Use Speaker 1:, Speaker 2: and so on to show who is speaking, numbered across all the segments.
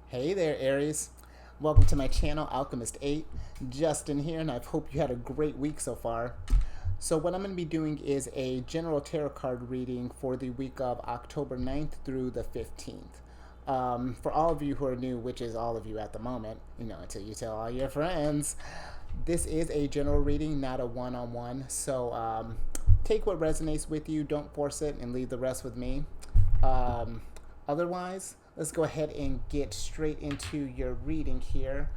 Speaker 1: Hey there, Aries. Welcome to my channel, Alchemist 8. Justin here, and I hope you had a great week so far. So what I'm going to be doing is a general tarot card reading for the week of October 9th through the 15th. For all of you who are new, which is all of you at the moment, until you tell all your friends, this is a general reading, not a one-on-one. So take what resonates with you, don't force it, and leave the rest with me. Otherwise, let's go ahead and get straight into your reading here.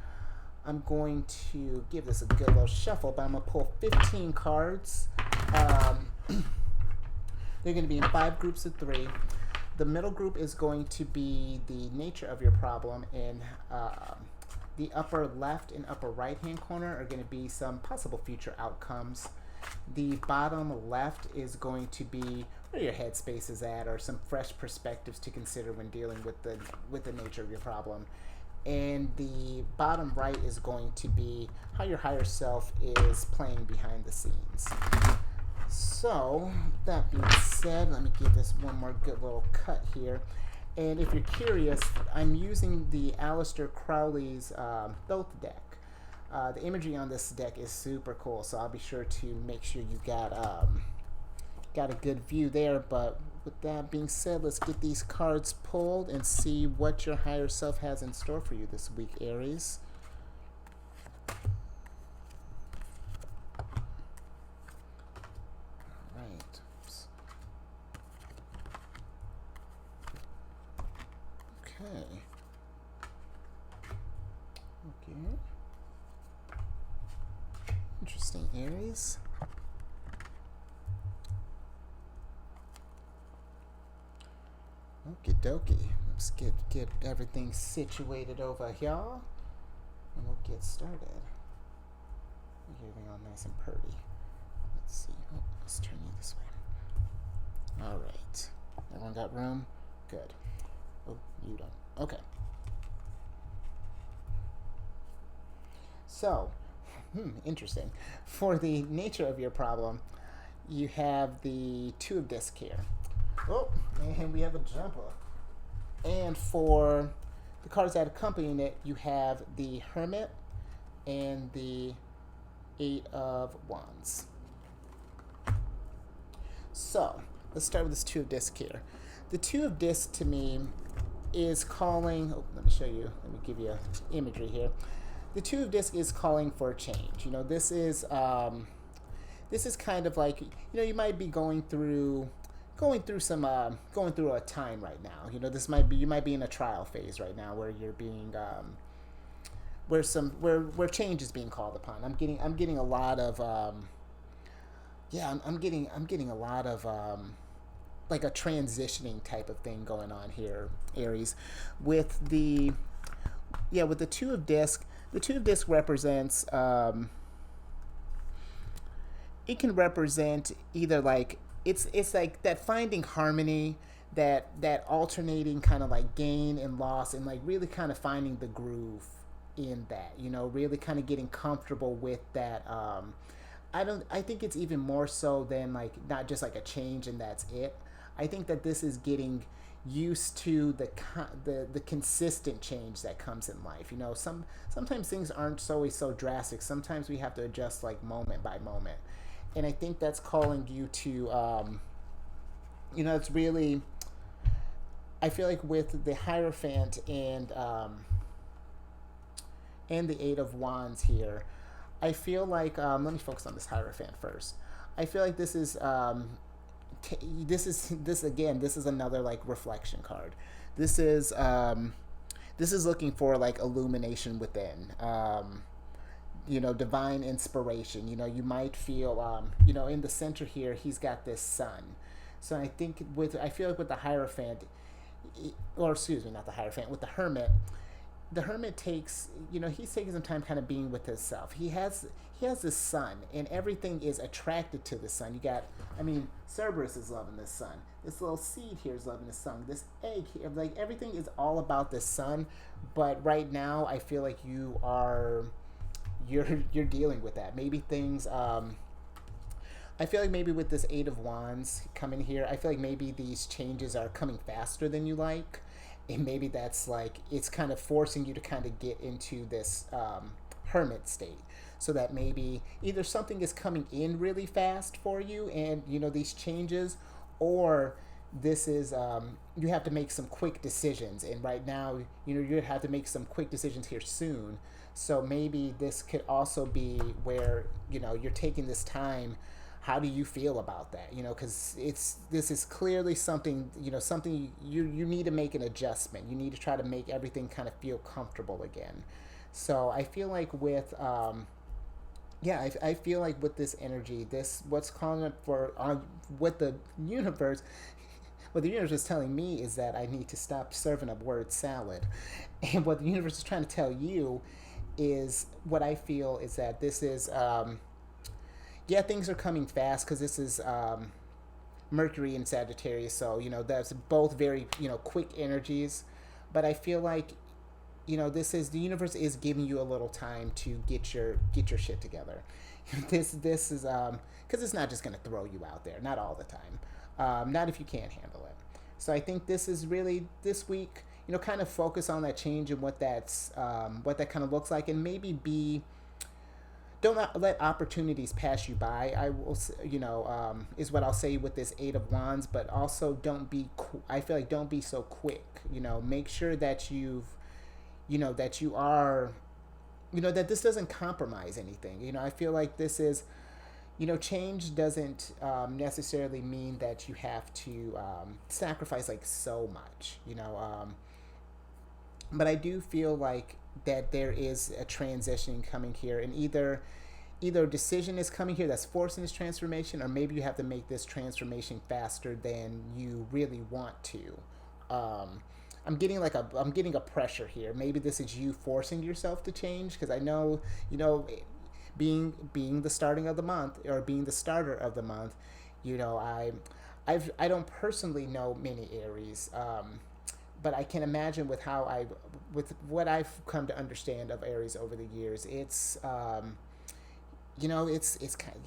Speaker 1: I'm going to give this a good little shuffle, but I'm going to pull 15 cards. They're going to be in 5 groups of 3. The middle group is going to be the nature of your problem, and the upper left and upper right hand corner are going to be some possible future outcomes. The bottom left is going to be where your headspace is at, or some fresh perspectives to consider when dealing with the nature of your problem. And the bottom right is going to be how your higher self is playing behind the scenes. So, that being said, let me give this one more good little cut here. And if you're curious, I'm using the Aleister Crowley's Thoth deck. The imagery on this deck is super cool, so I'll be sure to make sure you got a good view there. But with that being said, let's get these cards pulled and see what your higher self has in store for you this week, Aries. Alright. Okay. Okay. Interesting, Aries. Okie dokie. Let's get everything situated over here, and we'll get started. Get everything all nice and pretty. Let's see. Oh, let's turn you this way. All right. Everyone got room? Good. Oh, you don't. Okay. So, interesting. For the nature of your problem, you have the 2 of disc here. Oh, and we have a jumper. And for the cards that accompany it, you have the Hermit and the 8 of Wands. So, let's start with this 2 of disc here. The 2 of disc to me is calling, let me show you, let me give you imagery here. The 2 of disc is calling for a change. This is kind of like, you might be going through a time right now. You might be in a trial phase right now where you're being where change is being called upon. I'm getting a lot of I'm getting a lot of like a transitioning type of thing going on here, Aries. With the 2 of disc, the 2 of disc represents it can represent either like it's like that finding harmony, that alternating kind of like gain and loss, and like really kind of finding the groove in that, really kind of getting comfortable with that. I think it's even more so than like not just like a change and that's it. I think that this is getting used to the consistent change that comes in life. Sometimes things aren't always so drastic. Sometimes we have to adjust like moment by moment. And I think that's calling you to, it's really, I feel like with the Hierophant and the 8 of Wands here, I feel like, let me focus on this Hierophant first. I feel like this is another like reflection card. This is looking for like illumination within. Divine inspiration. You might feel, in the center here, he's got this sun. So I feel like with the Hierophant, or excuse me, not the Hierophant, with the Hermit takes, he's taking some time kind of being with himself. He has this sun, and everything is attracted to the sun. Cerberus is loving this sun. This little seed here is loving the sun. This egg here, like everything is all about the sun. But right now, I feel like you're dealing with that. Maybe things I feel like maybe with this 8 of Wands coming here, I feel like maybe these changes are coming faster than you like. and maybe that's like it's kind of forcing you to kind of get into this hermit state, so that maybe either something is coming in really fast for you and these changes, or this is you have to make some quick decisions, and right now you have to make some quick decisions here soon. So maybe this could also be where you're taking this time. How do you feel about that? Because this is clearly something, something you need to make an adjustment. You need to try to make everything kind of feel comfortable again. So I feel like with yeah, I feel like with this energy, this what's calling up for what the universe, what the universe is telling me is that I need to stop serving up word salad, and what the universe is trying to tell you is what I feel is that this is yeah, things are coming fast because this is Mercury in Sagittarius, so that's both very quick energies, but I feel like this is the universe is giving you a little time to get your shit together. This is because it's not just going to throw you out there, not all the time, not if you can't handle it. So I think this is really this week, kind of focus on that change and what that kind of looks like, and maybe don't let opportunities pass you by. I will, is what I'll say with this Eight of Wands. But also, I feel like don't be so quick. Make sure that that you are, that this doesn't compromise anything. I feel like this is, change doesn't necessarily mean that you have to sacrifice like so much. But I do feel like that there is a transition coming here, and either a decision is coming here that's forcing this transformation, or maybe you have to make this transformation faster than you really want to. I'm getting a pressure here. Maybe this is you forcing yourself to change, because I know being the starting of the month, or being the starter of the month, I don't personally know many Aries. But I can imagine with what I've come to understand of Aries over the years, it's it's kind of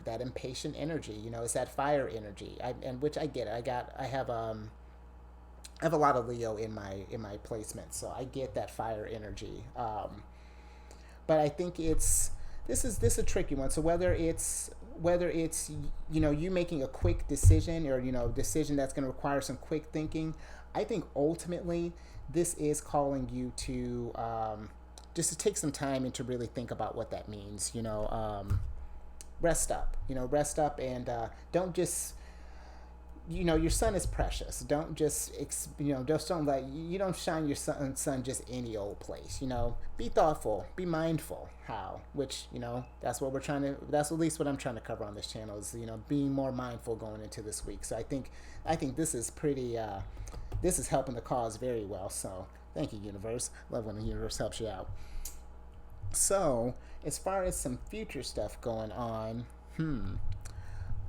Speaker 1: that impatient energy. It's that fire energy. And which I get it. I have a lot of Leo in my placement, so I get that fire energy. But I think this is a tricky one. So whether it's you making a quick decision, or decision that's going to require some quick thinking, I think ultimately this is calling you to just to take some time and to really think about what that means. Rest up. Rest up, and don't just. Your sun is precious. Don't just just don't shine your sun just any old place. Be thoughtful, be mindful. Which that's what that's at least what I'm trying to cover on this channel is being more mindful going into this week. So I think this is pretty. This is helping the cause very well. So thank you, universe. Love when the universe helps you out. So as far as some future stuff going on, I'm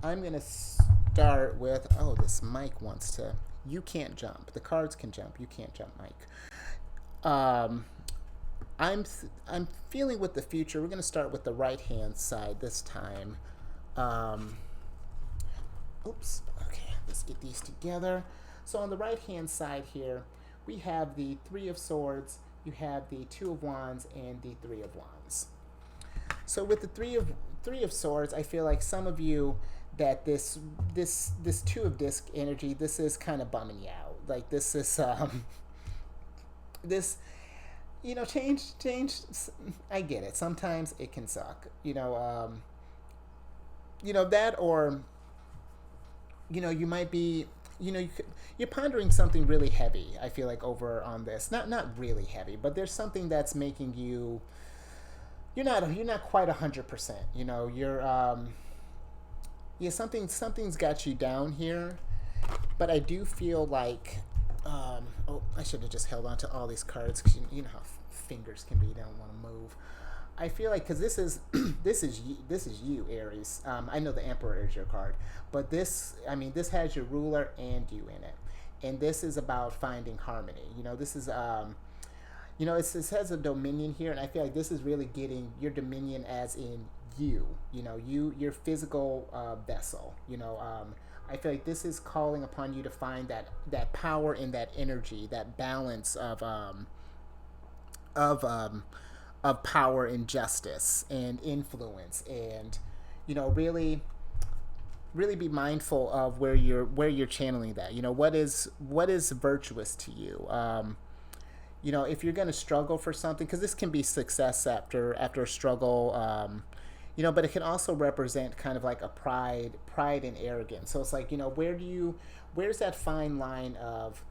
Speaker 1: gonna start with this mic wants to. You can't jump. The cards can jump. You can't jump, Mike. I'm feeling with the future. We're gonna start with the right hand side this time. Oops. Okay. Let's get these together. So on the right hand side here, we have the Three of Swords. You have the Two of Wands and the Three of Wands. So with the Three of Swords, I feel like some of you that this Two of Disc energy, this is kind of bumming you out. Like this is this change. I get it. Sometimes it can suck. That, or you might be. You're pondering something really heavy. I feel like over on this, not really heavy, but there's something that's making you. You're not quite 100%. You're something's got you down here, but I do feel like I should have just held on to all these cards, because you know how fingers can be. They don't want to move. I feel like because this is you, Aries. I know the Emperor is your card, but this has your ruler and you in it, and this is about finding harmony. This is it has a dominion here, and I feel like this is really getting your dominion as in you. Your physical vessel. I feel like this is calling upon you to find that power and that energy, that balance of power and justice and influence, and really be mindful of where you're channeling that. What is virtuous to you. If you're going to struggle for something, because this can be success after a struggle, but it can also represent kind of like a pride and arrogance. So it's like, where's that fine line of,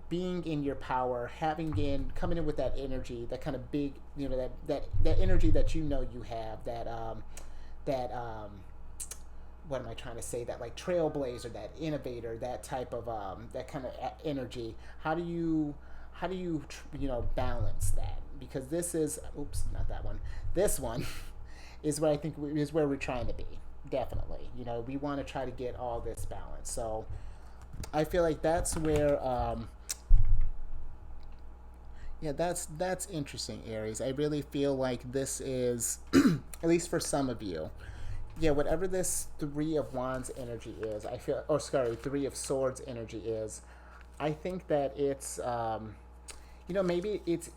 Speaker 1: being in your power, coming in with that energy, that kind of big, that energy that you have, what am I trying to say? That like trailblazer, that innovator, that type of that kind of energy. How do you balance that? Because this is, oops, not that one. This one is where I think is where we're trying to be. Definitely, we want to try to get all this balance. So I feel like that's where, yeah, that's interesting, Aries. I really feel like this is, at least for some of you, yeah, whatever this Three of Wands energy is, I feel, or sorry, Three of Swords energy is, I think that it's, maybe it's,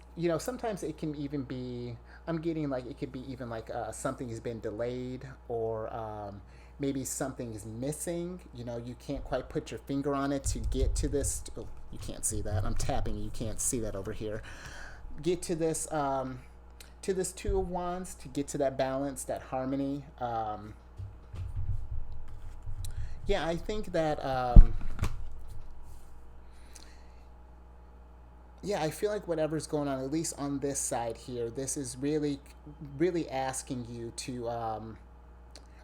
Speaker 1: sometimes it can even be, I'm getting like, it could be even like something has been delayed, or maybe something is missing. You can't quite put your finger on it to get to this. Oh, you can't see that. I'm tapping. You can't see that over here. Get to this Two of Wands, to get to that balance, that harmony. Yeah, I think that. Yeah, I feel like whatever's going on, at least on this side here, this is really, really asking you to,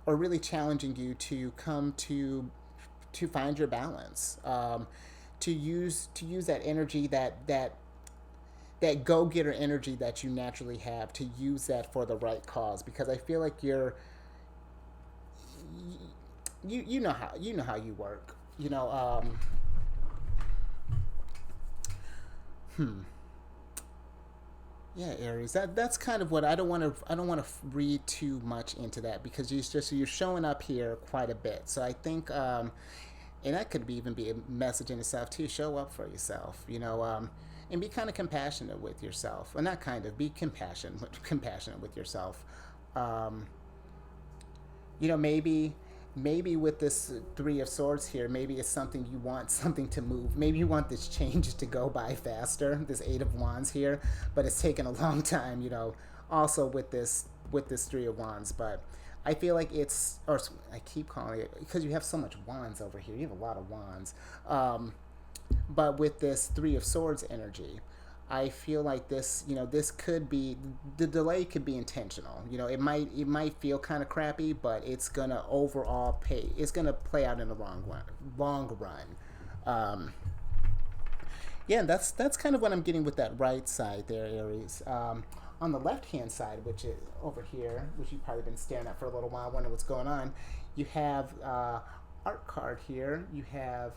Speaker 1: or really challenging you to come to find your balance, to use that energy, that go-getter energy that you naturally have, to use that for the right cause. Because I feel like you know how you work. Yeah, Aries. That's kind of what I don't want to read too much into that, because you're showing up here quite a bit. So I think, and that could even be a message in itself too. Show up for yourself, and be kind of compassionate with yourself. Well, not kind of, be compassionate with yourself. Um, maybe with this Three of Swords here, maybe it's something you want something to move. Maybe you want this change to go by faster, this Eight of Wands here, but it's taken a long time, also with this Three of Wands. But I feel like it's, or I keep calling it, because you have so much wands over here, you have a lot of wands. But with this Three of Swords energy, I feel like this could be, the delay could be intentional. It might feel kind of crappy, but it's gonna overall pay. It's gonna play out in the long run. Yeah, that's kind of what I'm getting with that right side there, Aries. On the left hand side, which is over here, which you've probably been staring at for a little while, wondering what's going on, you have art card here. You have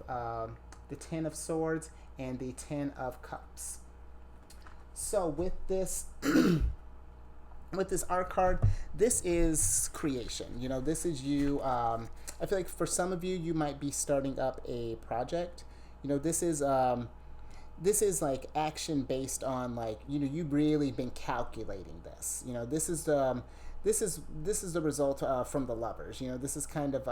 Speaker 1: the Ten of Swords and the Ten of Cups. So with this with this art card, this is creation. This is you. I feel like for some of you, you might be starting up a project. This is like action based on, like, you've really been calculating this. This is the result from the Lovers. This is kind of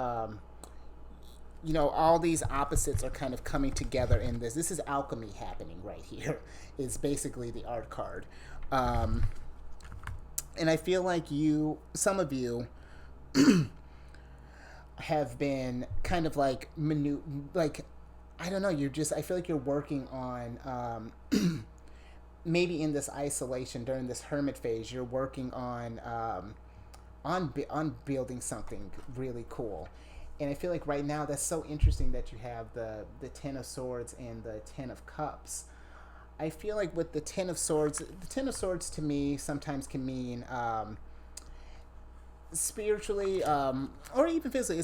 Speaker 1: all these opposites are kind of coming together in this. This is alchemy happening right here, is basically the art card. And I feel like some of you have been kind of like, I don't know, I feel like you're working on, maybe in this isolation during this hermit phase, you're working on building something really cool. And I feel like right now that's so interesting that you have the Ten of Swords and the Ten of Cups. I feel like with the Ten of Swords to me sometimes can mean spiritually, or even physically.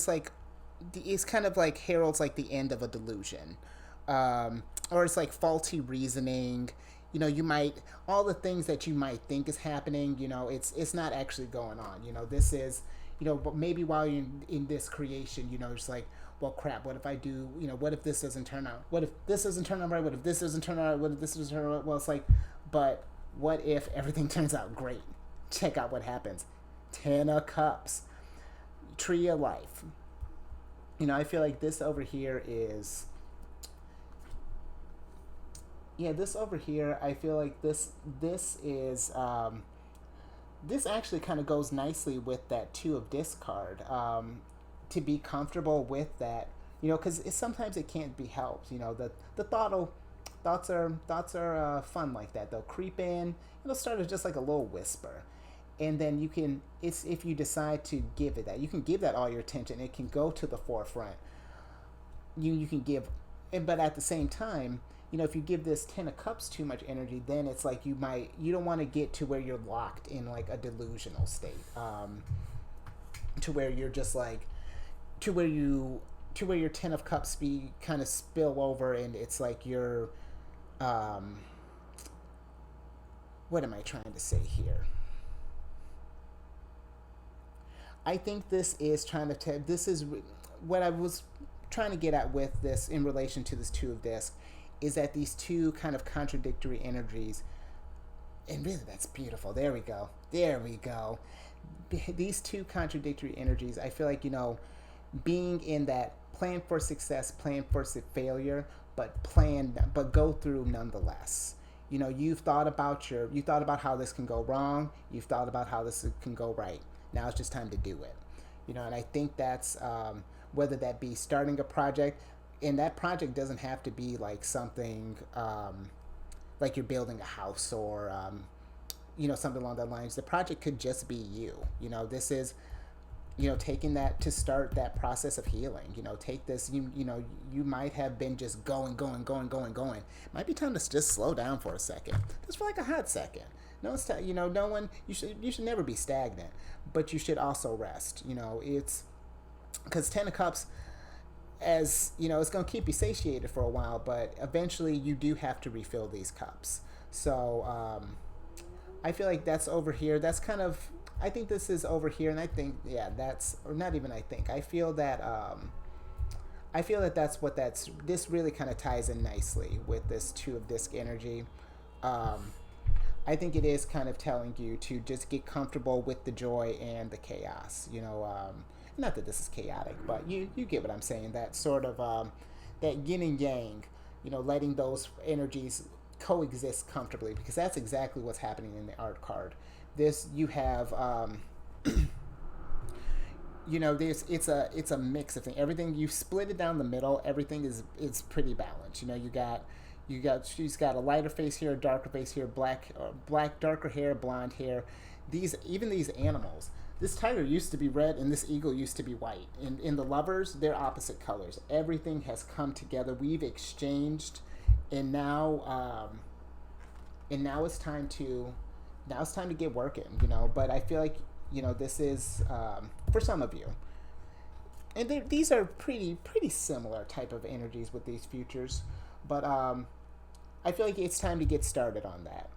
Speaker 1: It's kind of like heralds like the end of a delusion, or it's like faulty reasoning. You might, all the things that you might think is happening, it's not actually going on. This is, but maybe while you're in this creation, it's like, well, crap, what if I do, what if this doesn't turn out? What if this doesn't turn out right? What if this doesn't turn out right? What if this doesn't turn out right? Well, it's like, but what if everything turns out great? Check out what happens. 10 of Cups. Tree of Life. I feel like this over here is... Yeah, this over here, I feel like this is... this actually kind of goes nicely with that Two of Discard. To be comfortable with that, because sometimes it can't be helped. The thoughts are fun like that. They'll creep in. It'll start as just like a little whisper, and then it's if you decide to give it that, you can give that all your attention. It can go to the forefront. You can give, but at the same time, if you give this 10 of Cups too much energy, then it's like you don't want to get to where you're locked in like a delusional state, to where you're just like, to where your 10 of Cups be kind of spill over, and it's like you're, what am I trying to say here? I think this is this is what I was trying to get at with this in relation to this Two of Disc, is that these two kind of contradictory energies, and really that's beautiful. There we go. These two contradictory energies, I feel like, being in that plan for success, plan for failure, but go through nonetheless. You've thought about how this can go wrong. You've thought about how this can go right. Now it's just time to do it. And I think that's, whether that be starting a project, and that project doesn't have to be like something, like you're building a house or, something along that lines. The project could just be you. This is, taking that to start that process of healing. Take this, you might have been just going. It might be time to just slow down for a second, just for like a hot second. No, it's no one. You should never be stagnant, but you should also rest. It's because 10 of Cups, as it's going to keep you satiated for a while, but eventually you do have to refill these cups. So I feel like that's over here. That's kind of, I think this is over here, and I think, yeah, that's, or not even I think, I feel that this really kind of ties in nicely with this Two of Disc energy. I think it is kind of telling you to just get comfortable with the joy and the chaos. Not that this is chaotic, but you get what I'm saying. That sort of that yin and yang, letting those energies coexist comfortably, because that's exactly what's happening in the art card. This, you have this, it's a mix of things. Everything, you split it down the middle, everything is pretty balanced. She's got a lighter face here, a darker face here, black darker hair, blonde hair. These animals. This tiger used to be red, and this eagle used to be white. In the lovers, they're opposite colors. Everything has come together. We've exchanged, and now it's time to get working. But I feel like this is for some of you, and these are pretty similar type of energies with these futures. But I feel like it's time to get started on that.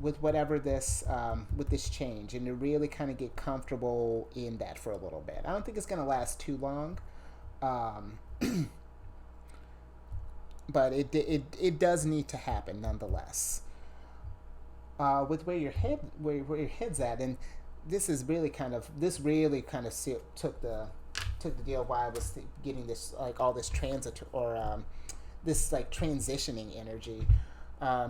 Speaker 1: With whatever this, with this change, and to really kind of get comfortable in that for a little bit. I don't think it's going to last too long, but it does need to happen nonetheless. With where your head's at, and this really kind of took the deal why I was getting this, like, all this transit, or this like transitioning energy.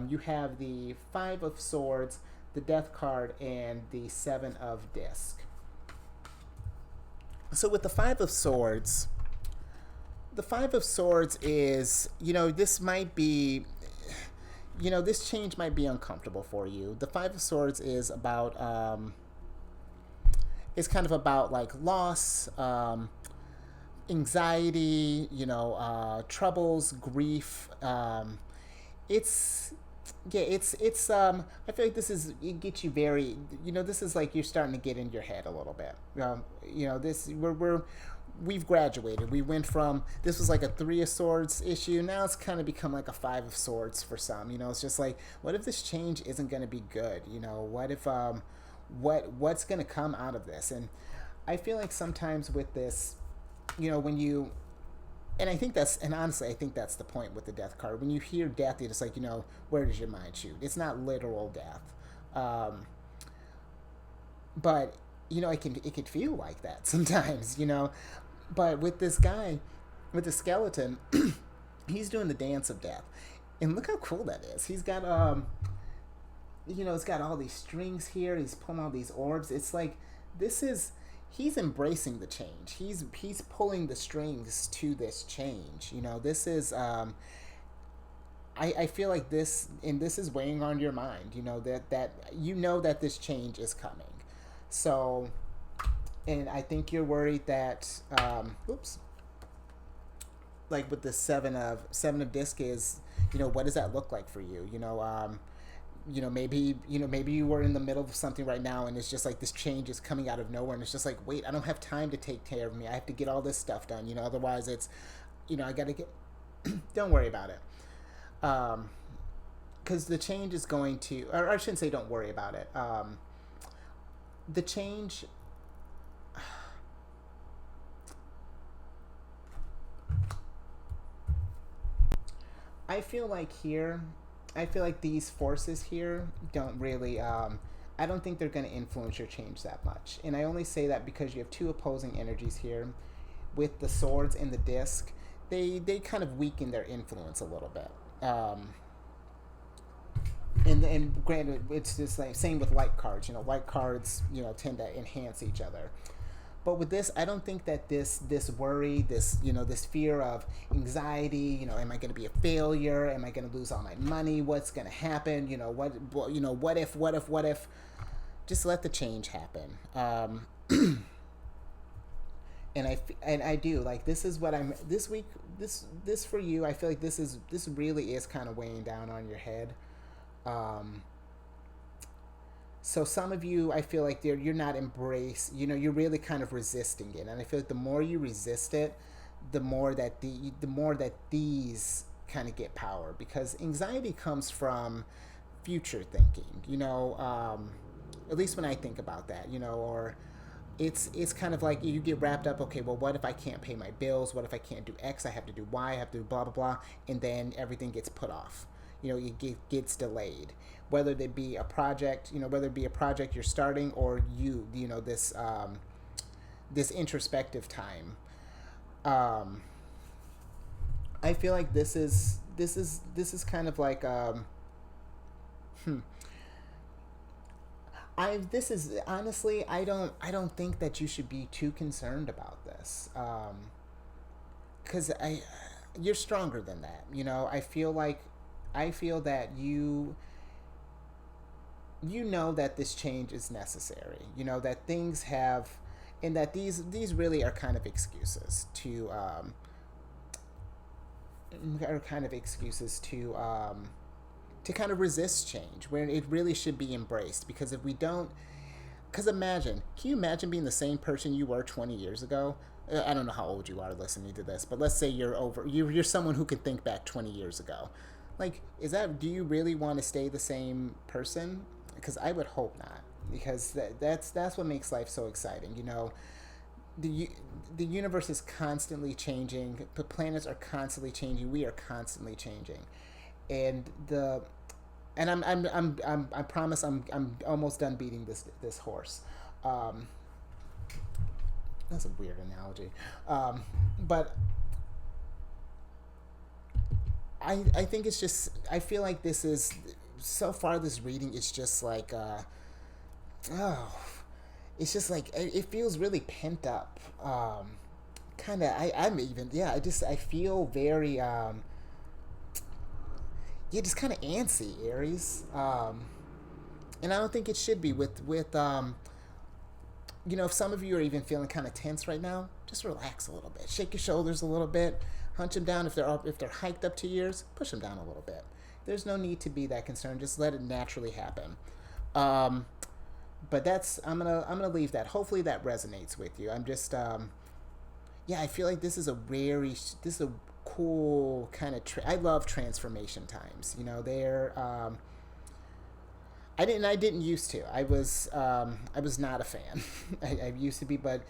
Speaker 1: You have the Five of Swords, the Death card, and the Seven of Disc. So with the Five of Swords is, this might be, this change might be uncomfortable for you. The Five of Swords is about, it's kind of about like loss, anxiety, troubles, grief. I feel like it gets you very, this is like you're starting to get in your head a little bit. We've graduated. We went from, this was like a Three of Swords issue. Now it's kind of become like a Five of Swords for some. It's just like, what if this change isn't going to be good? What if, what's going to come out of this? And I feel like sometimes with this, when you and I think that's, and honestly, I think that's the point with the death card. When you hear death, you're just like, where does your mind shoot? It's not literal death. But it could feel like that sometimes, But with this guy, with the skeleton, he's doing the dance of death, and look how cool that is. He's got it's got all these strings here. He's pulling all these orbs. It's like he's embracing the change. He's pulling the strings to this change. This is I feel like this is weighing on your mind. That this change is coming. So, and I think you're worried that like with the seven of disc is, what does that look like for you? Maybe you were in the middle of something right now, and it's just like this change is coming out of nowhere, and it's just like, wait, I don't have time to take care of me. I have to get all this stuff done. Otherwise it's, I gotta get. Don't worry about it. Because the change is going to, or I shouldn't say don't worry about it. The change. I feel like these forces here don't really, I don't think they're going to influence your change that much. And I only say that because you have two opposing energies here. With the swords and the disc, they kind of weaken their influence a little bit. And granted, it's just like same with light cards. Light cards, tend to enhance each other. But with this, I don't think that this worry, this fear of anxiety, am I going to be a failure? Am I going to lose all my money? What's going to happen? What if? Just let the change happen. And I do like, this is what I'm this week. This for you. I feel like this really is kind of weighing down on your head. So some of you, I feel like you're not you're really kind of resisting it. And I feel like the more you resist it, the more that these kind of get power, because anxiety comes from future thinking, at least when I think about that, or it's kind of like you get wrapped up, okay, well, what if I can't pay my bills? What if I can't do X? I have to do Y, I have to do blah, blah, blah. And then everything gets put off. It gets delayed. Whether it be a project, you're starting, or this introspective time. I feel like this is kind of like honestly, I don't think that you should be too concerned about this, because you're stronger than that. I feel that you that this change is necessary. That things have, and that these really are kind of excuses to kind of resist change, where it really should be embraced. Because if we don't, can you imagine being the same person you were 20 years ago? I don't know how old you are listening to this, but let's say you're someone who can think back 20 years ago. Like, do you really want to stay the same person? Because I would hope not, because that's what makes life so exciting. The universe is constantly changing. The planets are constantly changing. We are constantly changing, and I promise I'm almost done beating this horse. That's a weird analogy, but I think it's just, I feel like this is, so far this reading is just like it's just like, it feels really pent up, kind of. I feel very just kind of antsy, Aries, and I don't think it should be with if some of you are even feeling kind of tense right now, just relax a little bit, shake your shoulders a little bit, hunch them down. If they're hiked up to your ears, push them down a little bit. There's no need to be that concerned. Just let it naturally happen. But I'm gonna leave that. Hopefully that resonates with you. I'm just I feel like this is a cool kind of. I love transformation times. They're I didn't used to. I was not a fan. I used to be, but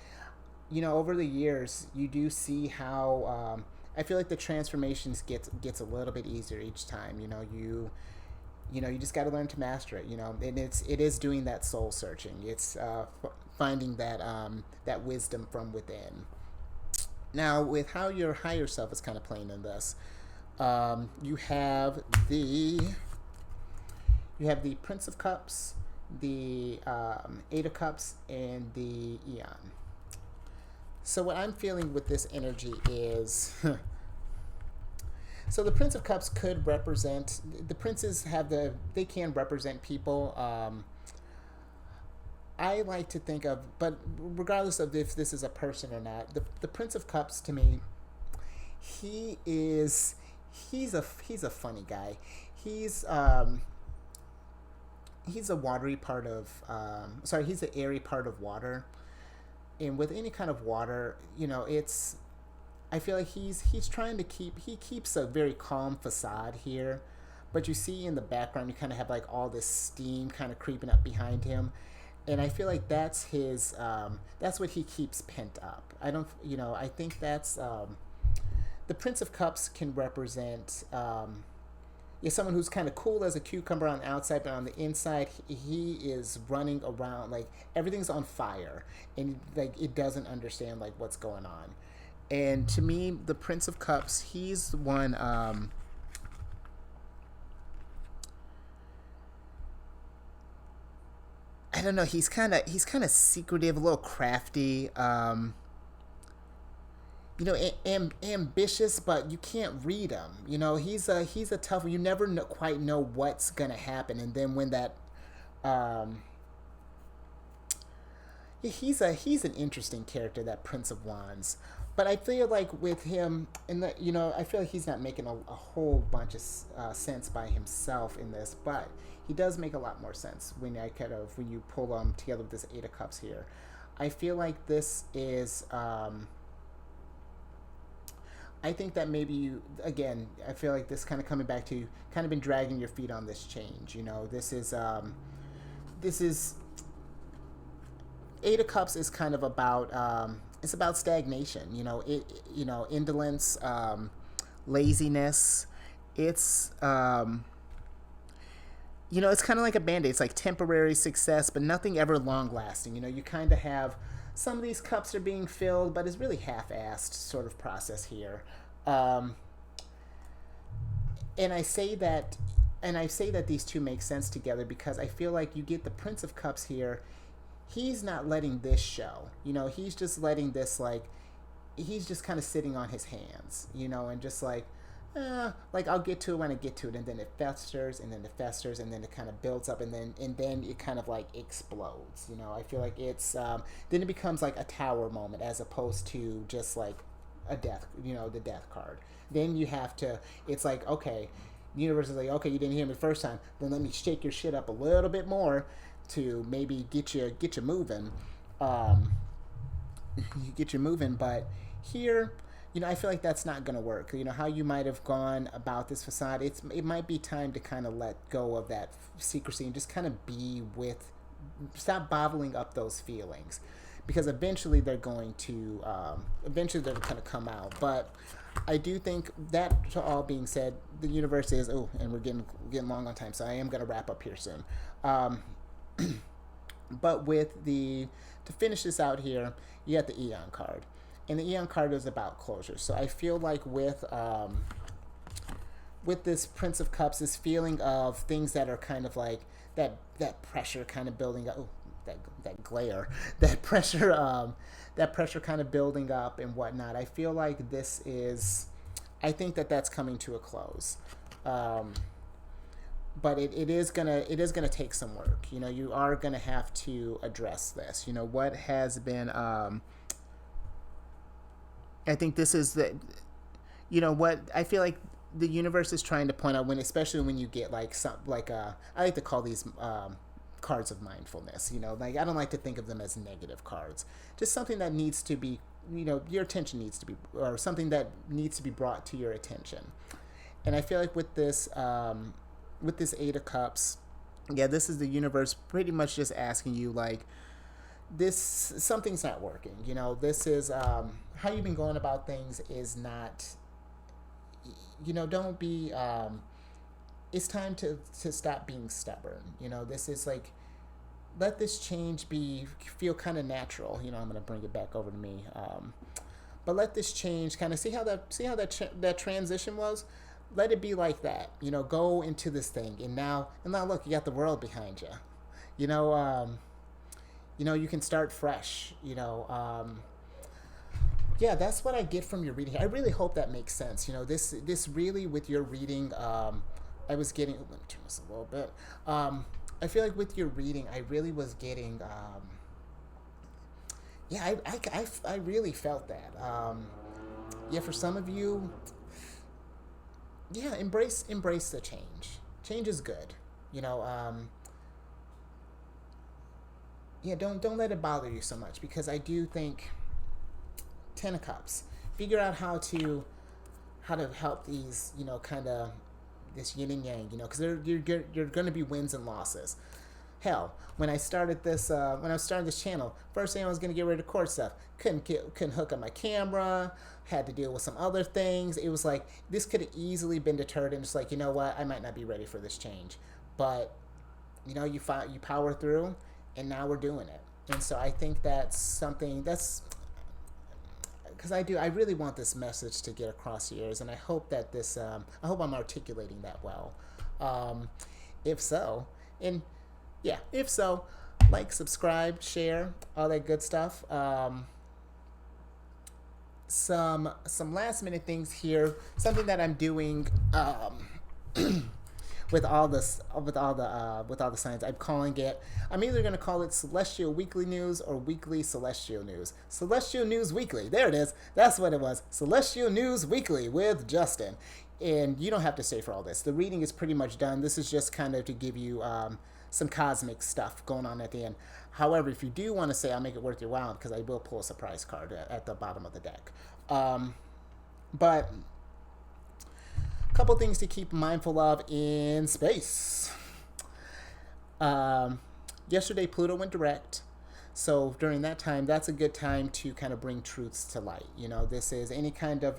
Speaker 1: over the years you do see how I feel like the transformations gets a little bit easier each time. You just got to learn to master it. And it is doing that soul searching. It's finding that wisdom from within. Now, with how your higher self is kind of playing in this, you have the Prince of Cups, the Eight of Cups, and the Aeon. So what I'm feeling with this energy is, so the Prince of Cups could represent, the princes they can represent people. I like to think of, but regardless of if this is a person or not, the Prince of Cups to me, he's a funny guy. He's a watery part of, he's an airy part of water. And with any kind of water, I feel like he's trying to he keeps a very calm facade here, but you see in the background, you kind of have like all this steam kind of creeping up behind him. And I feel like that's what he keeps pent up. I think that's, the Prince of Cups can represent, someone who's kind of cool as a cucumber on the outside, but on the inside, he is running around like everything's on fire, and like it doesn't understand like what's going on. And to me, the Prince of Cups, he's the one. I don't know. He's kind of secretive, a little crafty. Ambitious, but you can't read him. He's a tough one. You never quite know what's gonna happen, and then when that, he's an interesting character, that Prince of Wands. But I feel like with him, I feel like he's not making a whole bunch of sense by himself in this, but he does make a lot more sense when you pull them together with this Eight of Cups here. I feel like this is. I think that maybe I feel like this kind of coming back to kind of been dragging your feet on this change. This is Eight of Cups is kind of about, it's about stagnation. Indolence, laziness. It's it's kind of like a band-aid. It's like temporary success, but nothing ever long lasting. You kind of have. Some of these cups are being filled, but it's really half-assed sort of process here. And I say that these two make sense together because I feel like you get the Prince of Cups here. He's not letting this show. He's just letting this he's just kind of sitting on his hands, and just I'll get to it when I get to it, and then it festers, and then it kind of builds up, and then it kind of explodes. I feel like it's then it becomes like a tower moment as opposed to just like a death, the death card. Then you have to. It's like, okay, the universe is like, okay, you didn't hear me the first time, then let me shake your shit up a little bit more to maybe get you moving. Get you moving, but here. I feel like that's not going to work. How you might have gone about this facade, it might be time to kind of let go of that secrecy and just kind of stop bottling up those feelings. Because eventually they're going to come out. But I do think that, to all being said, the universe is, and we're getting long on time, so I am going to wrap up here soon. But to finish this out here, you got the Aeon card. And the Aeon card is about closure. So I feel like with this Prince of Cups, this feeling of things that are kind of like that pressure kind of building up. That glare, that pressure kind of building up and whatnot. I feel like I think that's coming to a close. But it is gonna take some work. You are gonna have to address this. What has been. I think this is what I feel like the universe is trying to point out especially when you get I like to call these cards of mindfulness. I don't like to think of them as negative cards. Just something that needs to be, your attention needs to be, or something that needs to be brought to your attention. And I feel like with this Eight of Cups, this is the universe pretty much just asking you something's not working. This is how you've been going about things is not don't be. It's time to stop being stubborn. This is like, let this change feel kind of natural. I'm gonna bring it back over to me. But let this change kind of see how that transition was. Let it be like that. Go into this thing, and now look, you got the world behind you. You know, you can start fresh. Yeah, that's what I get from your reading. I really hope that makes sense. This really, with your reading, I was getting. Let me turn this a little bit. I feel like with your reading, I really was getting. Yeah, I really felt that. Yeah, for some of you, yeah, embrace the change. Change is good. You know, yeah, don't let it bother you so much, because I do think Ten of Cups. Figure out how to help these, kind of this yin and yang, because you're going to be wins and losses. Hell, when I started this channel, first thing I was going to get rid of court stuff. Couldn't hook up my camera. Had to deal with some other things. It was like this could have easily been deterred, and it's like, you know what, I might not be ready for this change, but you power through, and now we're doing it. And so I think that's something that's, because I really want this message to get across the ears, and I hope that I hope I'm articulating that well. If so, and yeah, if so, like, subscribe, share, all that good stuff. Some last minute things here. Something that I'm doing with all the signs. I'm calling it. I'm either going to call it Celestial Weekly News or Weekly Celestial News. Celestial News Weekly. There it is. That's what it was. Celestial News Weekly with Justin. And you don't have to stay for all this. The reading is pretty much done. This is just kind of to give you some cosmic stuff going on at the end. However, if you do want to say, I'll make it worth your while, because I will pull a surprise card at the bottom of the deck. But a couple things to keep mindful of in space. Yesterday, Pluto went direct. So during that time, that's a good time to kind of bring truths to light. This is any kind of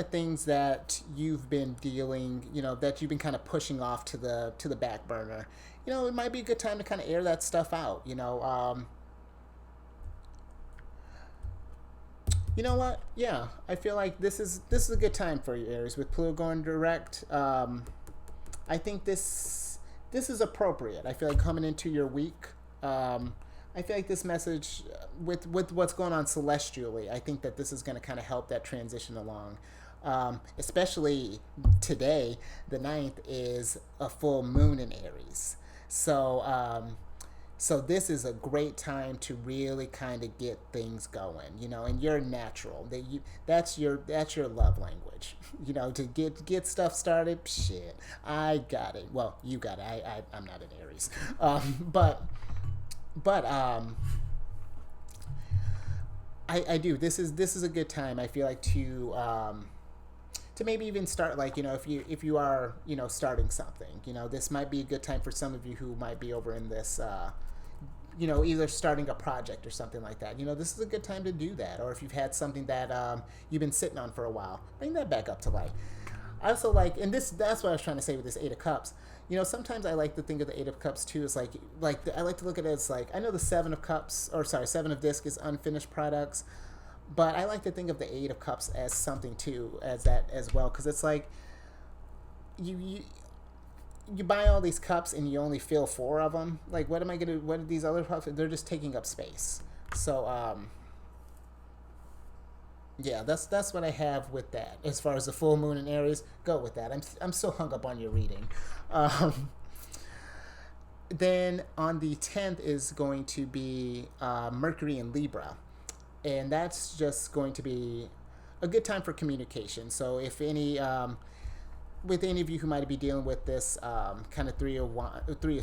Speaker 1: things that you've been dealing, that you've been kind of pushing off to the back burner. It might be a good time to kind of air that stuff out. You know what? Yeah, I feel like this is a good time for you, Aries, with Pluto going direct. I think this is appropriate. I feel like coming into your week, I feel like this message, with what's going on celestially, I think that this is going to kind of help that transition along. Especially today, the 9th is a full moon in Aries. So this is a great time to really kind of get things going, and you're natural. That's your love language, to get stuff started. Shit, I got it. Well, you got it. I'm not an Aries, but I do. This is a good time. I feel like to maybe even start, like, if you are starting something, this might be a good time for some of you who might be over in this either starting a project or something like that. This is a good time to do that. Or if you've had something that you've been sitting on for a while, bring that back up to light. I also like, and that's what I was trying to say with this 8 of Cups. Sometimes I like to think of the 8 of Cups too as like I like to look at it as like, I know the 7 of Cups, or sorry, 7 of Disc is unfinished products, but I like to think of the 8 of Cups as something too, as that as well, because it's like you buy all these cups and you only fill 4 of them. Like, what are these other cups? They're just taking up space. So yeah, that's what I have with that. As far as the full moon in Aries, go with that. I'm still hung up on your reading. Then on the 10th is going to be Mercury in Libra, and that's just going to be a good time for communication. So if with any of you who might be dealing with this kind of three of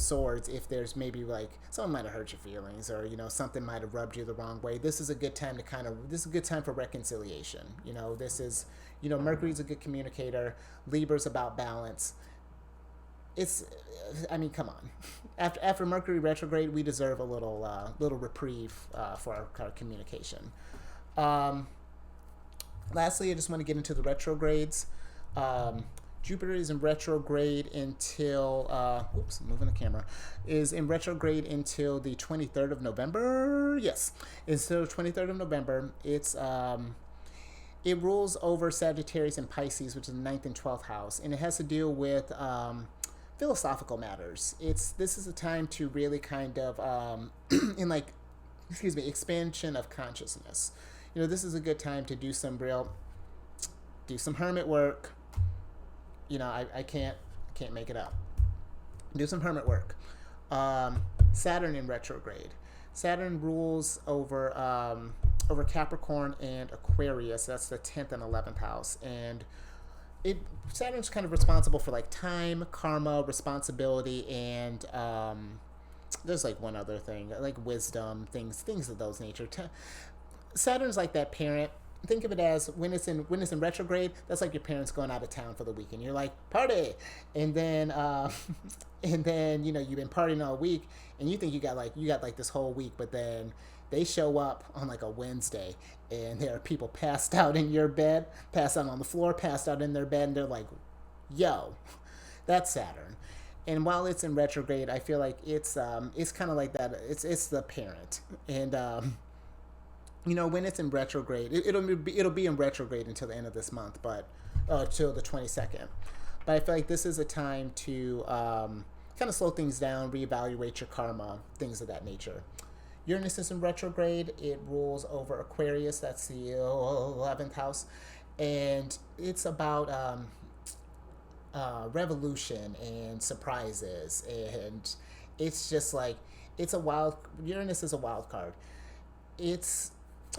Speaker 1: swords, if there's maybe like someone might have hurt your feelings, or something might have rubbed you the wrong way, this is a good time for reconciliation. This is Mercury's a good communicator. Libra's about balance. Come on. After Mercury retrograde, we deserve a little reprieve for our communication. Lastly, I just want to get into the retrogrades. Um, Jupiter is in retrograde until, oops, I'm moving the camera, is in retrograde until the 23rd of November. Yes, until the 23rd of November. It rules over Sagittarius and Pisces, which is the ninth and 12th house, and it has to deal with philosophical matters. This is a time to really kind of, in like, excuse me, expansion of consciousness. This is a good time to do some hermit work. I can't make it up. Do some hermit work. Saturn in retrograde. Saturn rules over Capricorn and Aquarius. That's the 10th and 11th house, and Saturn's kind of responsible for like time, karma, responsibility, and there's like one other thing, like wisdom, things of those nature. Saturn's like that parent. Think of it as when it's in retrograde. That's like your parents going out of town for the weekend. You're like, party, and then you've been partying all week, and you think you got like this whole week, but then they show up on like a Wednesday, and there are people passed out in your bed, passed out on the floor, passed out in their bed, and they're like, yo, that's Saturn. And while it's in retrograde, I feel like it's kind of like that. It's the parent, and when it's in retrograde, it'll be in retrograde until the end of this month, but till the 22nd. But I feel like this is a time to kind of slow things down, reevaluate your karma, things of that nature. Uranus is in retrograde. It rules over Aquarius. That's the 11th house, and it's about revolution and surprises, and it's just like Uranus is a wild card.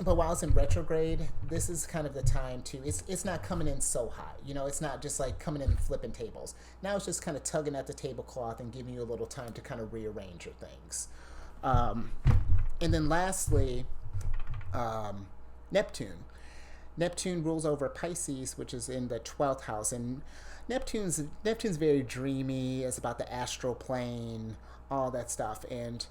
Speaker 1: But while it's in retrograde, this is kind of the time to, it's not coming in so hot. It's not just like coming in and flipping tables. Now it's just kind of tugging at the tablecloth and giving you a little time to kind of rearrange your things. And then lastly, Neptune. Neptune rules over Pisces, which is in the 12th house. And Neptune's very dreamy. It's about the astral plane, all that stuff. And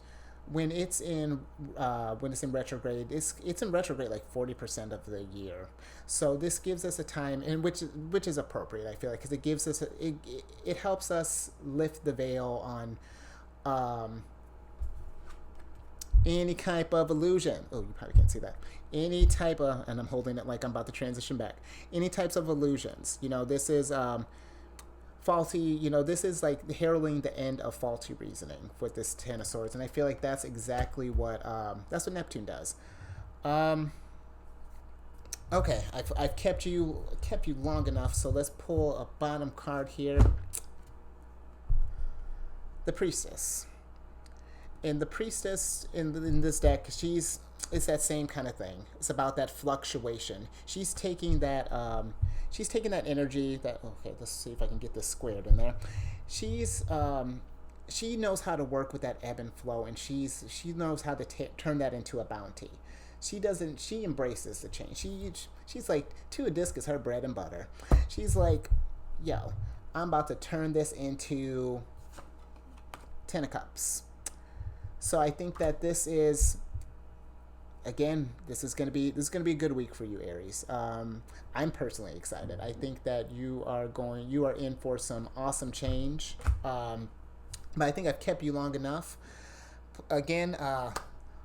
Speaker 1: when it's in retrograde, it's in retrograde like 40% of the year. So this gives us a time, and which is appropriate, I feel like, because it gives us it helps us lift the veil on any type of illusion. Oh, you probably can't see that. Any type of, and I'm holding it like I'm about to transition back. Any types of illusions. This is faulty, this is like heralding the end of faulty reasoning with this Ten of Swords, and I feel like that's exactly what Neptune does. Okay, I've kept you long enough, so let's pull a bottom card here. The Priestess. And the Priestess in this deck, it's that same kind of thing. It's about that fluctuation. She's taking that energy that, okay, let's see if I can get this squared in there. She knows how to work with that ebb and flow, and she knows how to turn that into a bounty. She embraces the change. She's like, to a disc is her bread and butter. She's like, yo, I'm about to turn this into 10 of Cups. So I think that this is going to be a good week for you, Aries. I'm personally excited. I think that you are in for some awesome change. But I think I've kept you long enough. Again,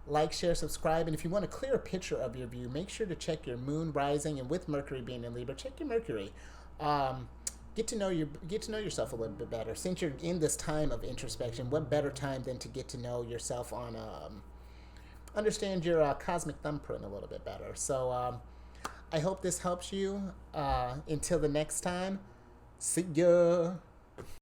Speaker 1: like, share, subscribe, and if you want a clearer picture of your view, make sure to check your moon rising, and with Mercury being in Libra, check your Mercury. Get to know yourself a little bit better. Since you're in this time of introspection, what better time than to get to know yourself on understand your cosmic thumbprint a little bit better. So I hope this helps you. Until the next time, see ya.